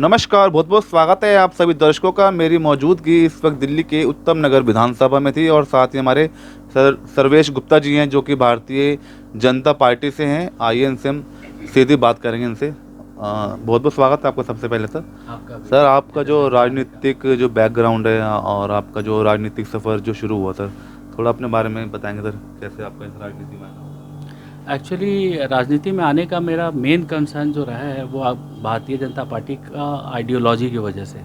नमस्कार, बहुत बहुत स्वागत है आप सभी दर्शकों का। मेरी मौजूदगी इस वक्त दिल्ली के उत्तम नगर विधानसभा में थी और साथ ही हमारे सर्वेश गुप्ता जी हैं जो कि भारतीय जनता पार्टी से हैं। आइए इनसे हम सीधी बात करेंगे इनसे। बहुत बहुत स्वागत है आपका सबसे पहले सर। सर, आपका जो राजनीतिक जो बैकग्राउंड है और आपका जो राजनीतिक सफ़र जो शुरू हुआ सर, थोड़ा अपने बारे में बताएंगे सर, कैसे आपका इस राजनीति में आना? एक्चुअली राजनीति में आने का मेरा मेन कंसर्न जो रहा है वो भारतीय जनता पार्टी का आइडियोलॉजी की वजह से,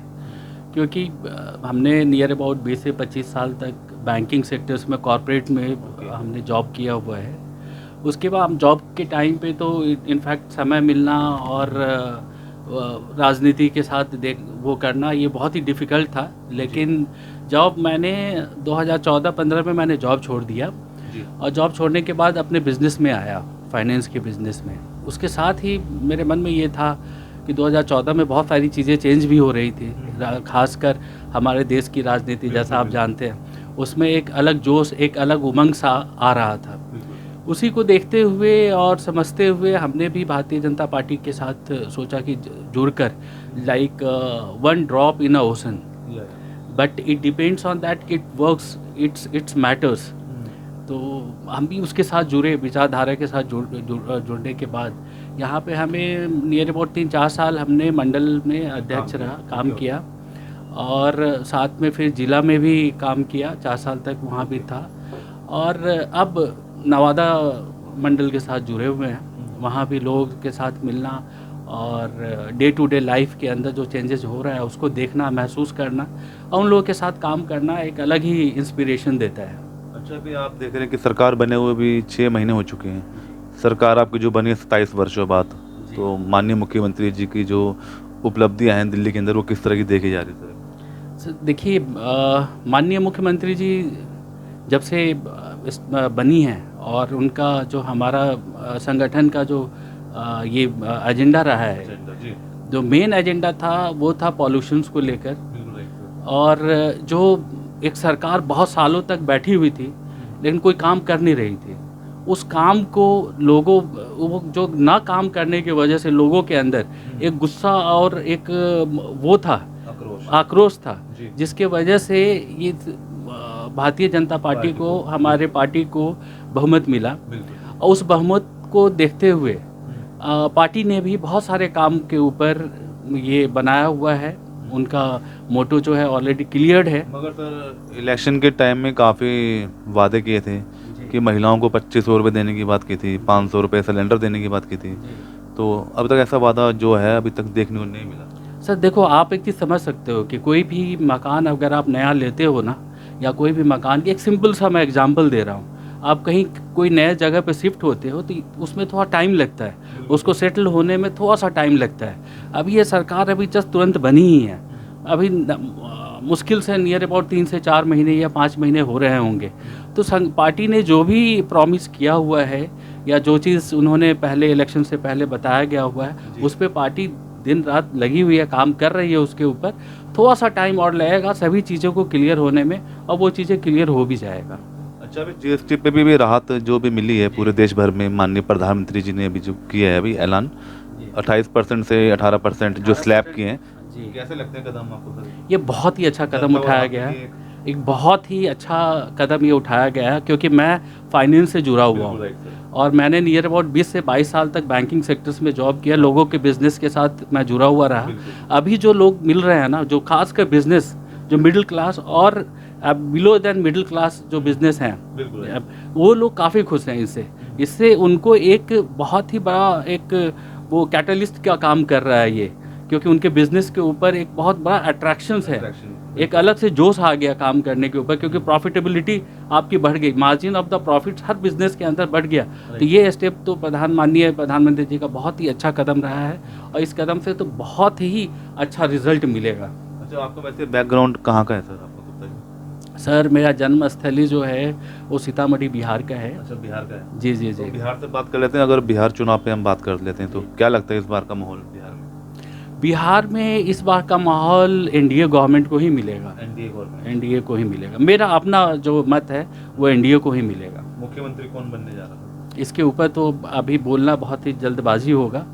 क्योंकि हमने नियर अबाउट 20 से 25 साल तक बैंकिंग सेक्टर्स में कॉरपोरेट में हमने जॉब किया हुआ है। उसके बाद हम जॉब के टाइम पे तो इनफैक्ट समय मिलना और राजनीति के साथ वो करना ये बहुत ही डिफ़िकल्ट था। लेकिन जॉब मैंने 2014-15 में मैंने जॉब छोड़ दिया और जॉब छोड़ने के बाद अपने बिज़नेस में आया, फाइनेंस के बिज़नेस में। उसके साथ ही मेरे मन में ये था कि 2014 में बहुत सारी चीज़ें चेंज भी हो रही थी, खासकर हमारे देश की राजनीति जैसा आप जानते हैं, उसमें एक अलग जोश, एक अलग उमंग सा आ रहा था। उसी को देखते हुए और समझते हुए हमने भी भारतीय जनता पार्टी के साथ सोचा कि जुड़कर like one drop in a ocean, but it depends on that it works, it's matters. तो हम भी उसके साथ जुड़े, विचारधारा के साथ जुड़ने के बाद यहाँ पे हमें नियर अबाउट 3-4 साल हमने मंडल में अध्यक्ष रहा, काम किया और साथ में फिर ज़िला में भी काम किया, 4 साल तक वहाँ भी था। और अब नवादा मंडल के साथ जुड़े हुए हैं, वहाँ भी लोगों के साथ मिलना और डे टू डे लाइफ के अंदर जो चेंजेस हो रहा है उसको देखना, महसूस करना और उन लोगों के साथ काम करना एक अलग ही इंस्पिरेशन देता है। अच्छा, अभी आप देख रहे हैं कि सरकार बने हुए भी 6 महीने हो चुके हैं। सरकार आपकी जो बनी है 27 वर्षों बाद, तो माननीय मुख्यमंत्री जी की जो उपलब्धियां हैं दिल्ली के अंदर, वो किस तरह की देखी जा रही है सर? देखिए, माननीय मुख्यमंत्री जी जब से बनी हैं और उनका जो हमारा संगठन का जो ये एजेंडा रहा है, जो मेन एजेंडा था वो था पॉल्यूशंस को लेकर। और जो एक सरकार बहुत सालों तक बैठी हुई थी लेकिन कोई काम कर नहीं रही थी, उस काम को लोगों, वो जो ना काम करने की वजह से लोगों के अंदर एक गुस्सा और एक वो था, आक्रोश था, जिसके वजह से ये भारतीय जनता पार्टी को, हमारे पार्टी को बहुमत मिला। और उस बहुमत को देखते हुए पार्टी ने भी बहुत सारे काम के ऊपर ये बनाया हुआ है। उनका मोटो जो है ऑलरेडी क्लियर्ड है। मगर सर, इलेक्शन के टाइम में काफ़ी वादे किए थे कि महिलाओं को 2500 रुपये देने की बात की थी, 500 रुपये सिलेंडर देने की बात की थी, तो अब तक ऐसा वादा जो है अभी तक देखने को नहीं मिला। सर देखो, आप एक चीज़ समझ सकते हो कि कोई भी मकान अगर आप नया लेते हो ना, या कोई भी मकान की एक सिंपल सा मैं एग्जांपल दे रहा हूँ, आप कहीं कोई नए जगह पे शिफ्ट होते हो तो उसमें थोड़ा टाइम लगता है, उसको सेटल होने में थोड़ा सा टाइम लगता है। अभी ये सरकार अभी जस्ट तुरंत बनी ही है, अभी मुश्किल से नियर अबाउट 3 से 4 महीने या 5 महीने हो रहे होंगे। तो पार्टी ने जो भी प्रॉमिस किया हुआ है या जो चीज़ उन्होंने पहले इलेक्शन से पहले बताया गया हुआ है, उस पर पार्टी दिन रात लगी हुई है, काम कर रही है उसके ऊपर। थोड़ा सा टाइम और लगेगा सभी चीज़ों को क्लियर होने में और वो चीज़ें क्लियर हो भी जाएगा। अच्छा, अभी जीएसटी पे भी राहत जो भी मिली है पूरे देश भर में, माननीय प्रधानमंत्री जी ने अभी जो किया है अभी ऐलान, 28% से 18% जो स्लैब किए हैं, कैसे लगते हैं कदम आपको सर? ये बहुत ही अच्छा कदम उठाया गया है, एक बहुत ही अच्छा कदम ये उठाया गया है, क्योंकि मैं फाइनेंस से जुड़ा हुआ हूँ और मैंने नियर अबाउट 20 से 22 साल तक बैंकिंग सेक्टर्स में जॉब किया, लोगों के बिज़नेस के साथ मैं जुड़ा हुआ रहा। अभी जो लोग मिल रहे हैं ना, जो खासकर बिज़नेस, जो मिडिल क्लास और बिलो देन मिडिल क्लास जो बिज़नेस हैं, वो लोग काफ़ी खुश हैं इससे उनको एक बहुत ही बड़ा एक वो कैटलिस्ट का काम कर रहा है ये, क्योंकि उनके बिज़नेस के ऊपर एक बहुत बड़ा अट्रैक्शंस है, एक अलग से जोश आ गया काम करने के ऊपर, क्योंकि प्रॉफिटेबिलिटी आपकी बढ़ गई, margin of the profit her business के अंदर बढ़ गया। तो ये स्टेप तो माननीय प्रधानमंत्री जी का बहुत ही अच्छा कदम रहा है और इस कदम से तो बहुत ही अच्छा रिजल्ट मिलेगा। अच्छा, आपका वैसे बैकग्राउंड कहाँ का है सर आपको? सर मेरा जन्म स्थली जो है वो सीतामढ़ी बिहार का है। अच्छा, बिहार का है? जी जी जी। तो बिहार से बात कर लेते हैं। अगर बिहार चुनाव पे हम बात कर लेते हैं तो क्या लगता है इस बार का माहौल बिहार में? बिहार में इस बार का माहौल एनडीए गवर्नमेंट को ही मिलेगा। एनडीए को ही मिलेगा, मेरा अपना जो मत है वो एनडीए को ही मिलेगा। मुख्यमंत्री कौन बनने जा रहा है? इसके ऊपर तो अभी बोलना बहुत ही जल्दबाजी होगा।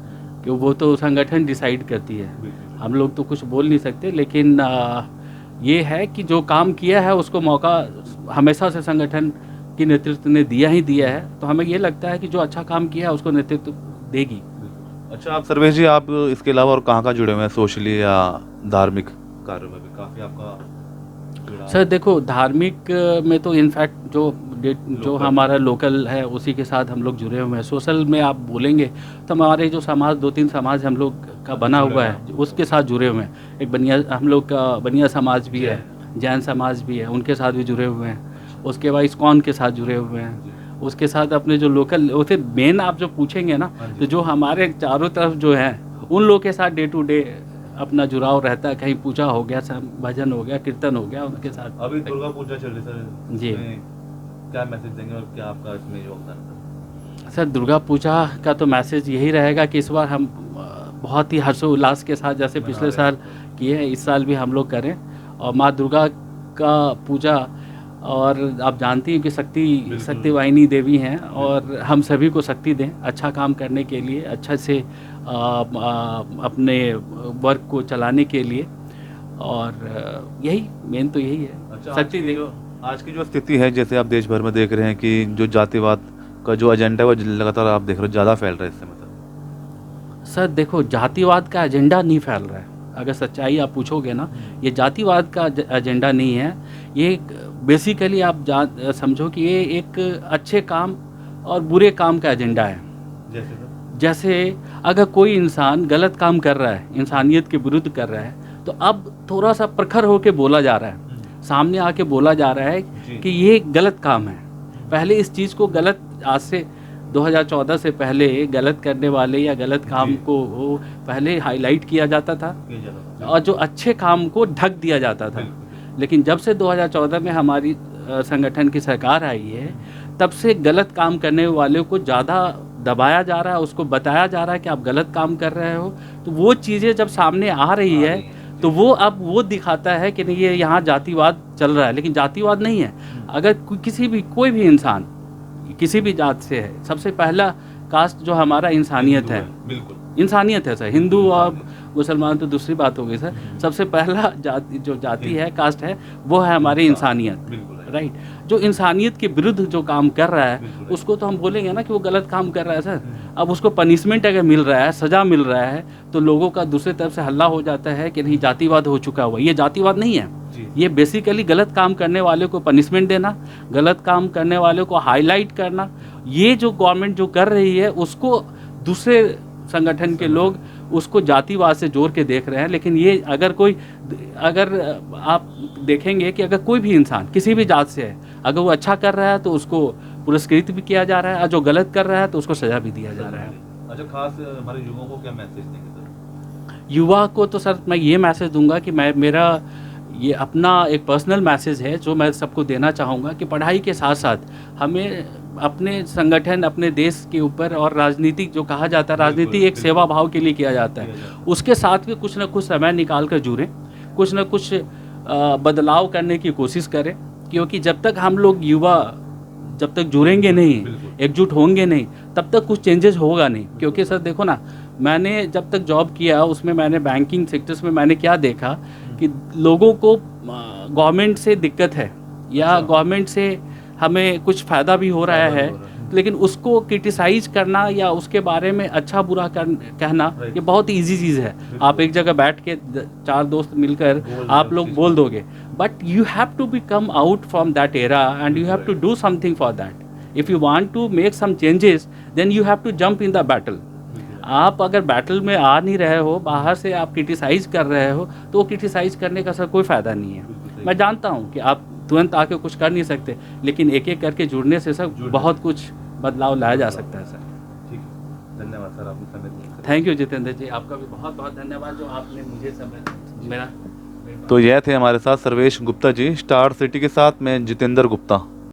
कि वो तो संगठन डिसाइड करती है, हम लोग तो कुछ बोल नहीं सकते। लेकिन ये है कि जो काम किया है उसको मौका हमेशा से संगठन की नेतृत्व ने दिया ही दिया है, तो हमें ये लगता है कि जो अच्छा काम किया है उसको नेतृत्व देगी। अच्छा, आप सर्वेश जी, आप इसके अलावा और कहाँ जुड़े हुए हैं सोशली या धार्मिक कार्यों में भी काफ़ी आपका जुड़ाव? सर देखो, धार्मिक में तो इनफैक्ट जो हमारा लोकल है उसी के साथ हम लोग जुड़े हुए हैं। सोशल में आप बोलेंगे तो हमारे जो समाज 2-3 समाज हम लोग का बना हुआ है उसके साथ जुड़े हुए हैं। एक बनिया, हम लोग का बनिया समाज भी है, जैन समाज भी है, उनके साथ भी जुड़े हुए हैं। उसके बाद इस्कॉन के साथ जुड़े हुए हैं। उसके साथ अपने जो लोकल, उसे मेन आप जो पूछेंगे ना, तो जो हमारे चारों तरफ जो हैं उन लोग के साथ डे टू डे अपना जुड़ाव रहता है। कहीं पूजा हो गया, भजन हो गया, कीर्तन हो गया, उनके साथ। अभी दुर्गा पूजा चल रही सर जी, क्या मैसेज देंगे और क्या आपका इसमें योगदान? सर दुर्गा पूजा का तो मैसेज यही रहेगा कि इस बार हम बहुत ही हर्षोल्लास के साथ जैसे पिछले साल किए हैं, इस साल भी हम लोग करें। और माँ दुर्गा का पूजा, और आप जानती हैं कि शक्ति वाहिनी देवी हैं, और हम सभी को शक्ति दें अच्छा काम करने के लिए, अच्छा से अपने वर्क को चलाने के लिए। और यही मेन तो यही है। अच्छा, शक्ति दें। आज की जो स्थिति है, जैसे आप देश भर में देख रहे हैं कि जो जातिवाद का जो एजेंडा है वो लगातार आप देख रहे हो ज़्यादा फैल रहा है इससे, मतलब? सर देखो, जातिवाद का एजेंडा नहीं फैल रहा है। अगर सच्चाई आप पूछोगे ना, ये जातिवाद का एजेंडा नहीं है। ये बेसिकली आप समझो कि ये एक अच्छे काम और बुरे काम का एजेंडा है। जैसे अगर कोई इंसान गलत काम कर रहा है, इंसानियत के विरुद्ध कर रहा है, तो अब थोड़ा सा प्रखर होके बोला जा रहा है, सामने आके बोला जा रहा है कि ये गलत काम है। पहले इस चीज़ को गलत, आज से 2014 से पहले गलत करने वाले या गलत काम को पहले हाईलाइट किया जाता था और जो अच्छे काम को ढक दिया जाता था। लेकिन जब से 2014 में हमारी संगठन की सरकार आई है, तब से गलत काम करने वाले को ज़्यादा दबाया जा रहा है, उसको बताया जा रहा है कि आप गलत काम कर रहे हो। तो वो चीज़ें जब सामने आ रही है तो वो अब वो दिखाता है कि नहीं, ये यहाँ जातिवाद चल रहा है, लेकिन जातिवाद नहीं है। अगर कोई भी इंसान किसी भी जात से है, सबसे पहला कास्ट जो हमारा इंसानियत है, इंसानियत है सर। हिंदू और मुसलमान तो दूसरी बात हो गई सर। सबसे पहला जाति है, कास्ट है, वो है हमारी इंसानियत, राइट। जो इंसानियत के विरुद्ध जो काम कर रहा है उसको तो हम बोलेंगे ना कि वो गलत काम कर रहा है सर। अब उसको पनिशमेंट अगर मिल रहा है, सज़ा मिल रहा है, तो लोगों का दूसरी तरफ से हल्ला हो जाता है कि नहीं, जातिवाद हो चुका हुआ। ये जातिवाद नहीं है, ये बेसिकली गलत काम करने वाले को पनिशमेंट देना, गलत काम करने वाले को हाईलाइट करना। ये जो गवर्नमेंट जो कर रही है उसको दूसरे संगठन के लोग उसको जातिवाद से जोड़ के देख रहे हैं। लेकिन ये अगर आप देखेंगे कि अगर कोई भी इंसान किसी भी जात से है, अगर वो अच्छा कर रहा है तो उसको पुरस्कृत भी किया जा रहा है, और जो गलत कर रहा है तो उसको सज़ा भी दिया जा रहा है। अच्छा, खास हमारे युवाओं को क्या मैसेज देंगे सर? युवा को तो सर मैं ये मैसेज दूंगा कि मेरा ये अपना एक पर्सनल मैसेज है जो मैं सबको देना चाहूँगा कि पढ़ाई के साथ साथ हमें अपने संगठन, अपने देश के ऊपर, और राजनीति जो कहा जाता है, राजनीति एक सेवा भाव के लिए किया जाता है, उसके साथ भी कुछ ना कुछ समय निकाल कर जुड़ें, कुछ ना कुछ बदलाव करने की कोशिश करें। क्योंकि जब तक हम लोग युवा जब तक जुड़ेंगे नहीं, एकजुट होंगे नहीं, तब तक कुछ चेंजेस होगा नहीं। क्योंकि सर देखो ना, मैंने जब तक जॉब किया उसमें मैंने बैंकिंग सेक्टर्स में मैंने क्या देखा कि लोगों को गवर्नमेंट से दिक्कत है या गवर्नमेंट से हमें कुछ फ़ायदा भी हो रहा है, लेकिन उसको क्रिटिसाइज करना या उसके बारे में अच्छा बुरा कहना ये बहुत इजी चीज़ है। आप एक जगह बैठ के 4 दोस्त मिलकर आप लोग बोल दोगे, but you have to be come out from that era and you have to do something for that. If you want to make some changes then you have to jump in the battle. आप अगर battle में आ नहीं रहे हो, बाहर से आप criticise कर रहे हो, तो वो क्रिटिसाइज करने का सर कोई फ़ायदा नहीं है। मैं जानता हूँ कि आप तुरंत आके कुछ कर नहीं सकते, लेकिन एक एक करके जुड़ने से सर बहुत कुछ बदलाव लाया जा सकता है सर। ठीक है, धन्यवाद सर, आपने समय दिया। थैंक यू जितेंद्र जी, आपका भी बहुत बहुत धन्यवाद जो आपने मुझे समय मेरा। तो यह थे हमारे साथ सर्वेश गुप्ता जी। स्टार सिटी के साथ मैं जितेंद्र गुप्ता।